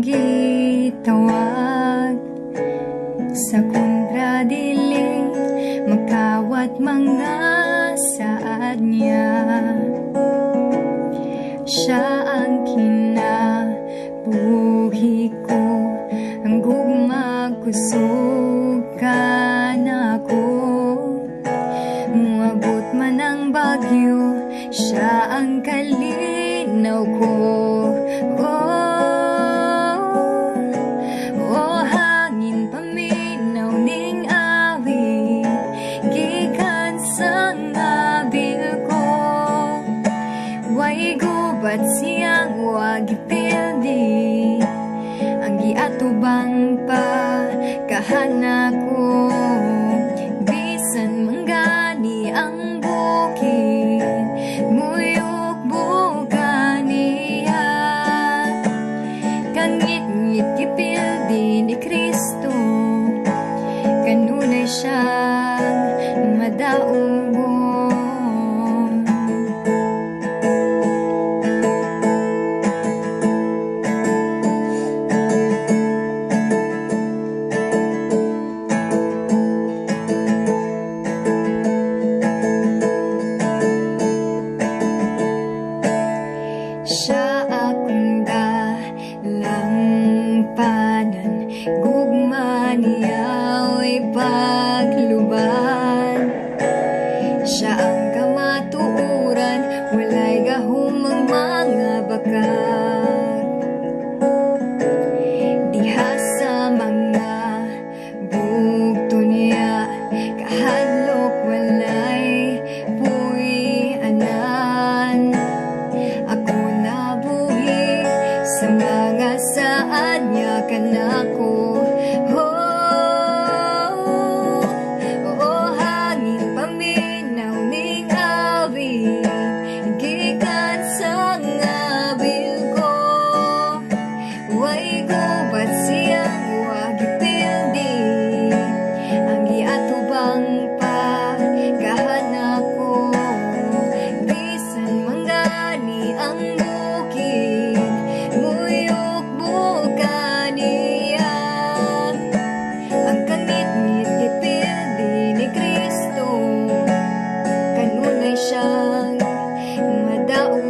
gitawag sa kontradili, magkawat mga saad niya. Siya ang kinabuhi ko, ang gugma kusog ka na ako. Muabot man ang bagyo, siya ang kalinaw ko. Hangin paminaw ning awi, gikan sa ngabil ko. Way gubat siyang wagipildi, ang giatubang pa kahana ko. Bisan manggani ang bukid, muyok bukaniya. Kangit-ngit gipildi ni Kristo, kanunay siyang madaogon. Siya akong dalampanan, gugma niya'y pagluban. Siya ang kamatuuran, walay gahumang mga bakat. Diha sa mga bugto niya, kahadlok walay puy-anan. Ako nabuhi sa mga saad niya kanako. Hangin paminaw ning awi, gikan sa ngabil ko. Way gubat siyang wagipildi, ang giatubang pa kahana ko. Bisan manggani ang bukid, muyok bukaniya. Ang kangit-ngit gipildi ni Kristo, kanunay siyang madaogon.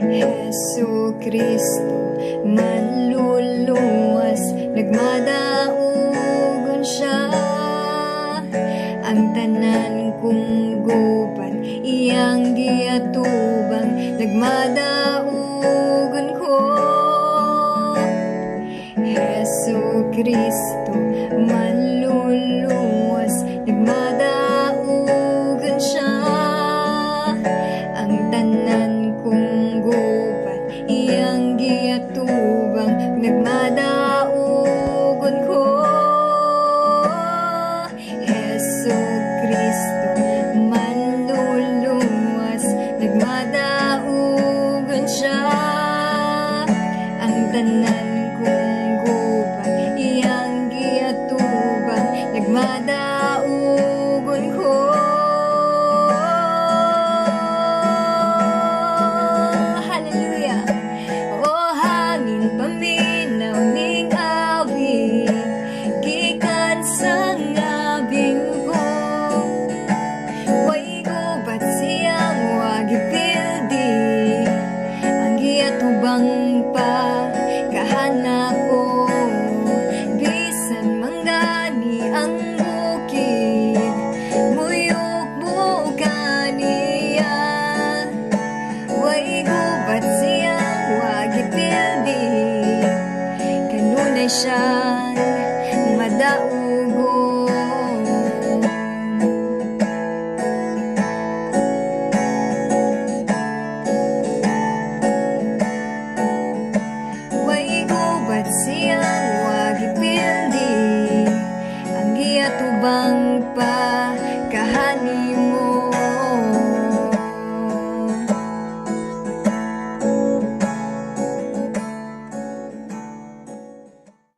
Jesu Kristo manluluwas, nagmadaugon siya. Ang tanan kong gubat, iyang giatubang, nagmadaugon ko. Jesu Kristo manluluwas, nagmadaugon siya. Ang tanan kong gubat, iyang giatubang, nagmadaugon ko. Jesu Kristo manluluwas, nagmadaugon siya. Ang tanan kong gubat, iyang giatubang, nagmadaugon ko. Hallelujah! Hangin paminaw ning awi, gikan sa ngabil ko. Way gubat siyang wagipildi, ang giatubang pa kahana ko. Bisan manggani ang bukid, muyok bukaniya. Way gubat siyang wagipildi, kanunay siyang madaogon. Way gubat siyang wagipildi, ang giatubang pa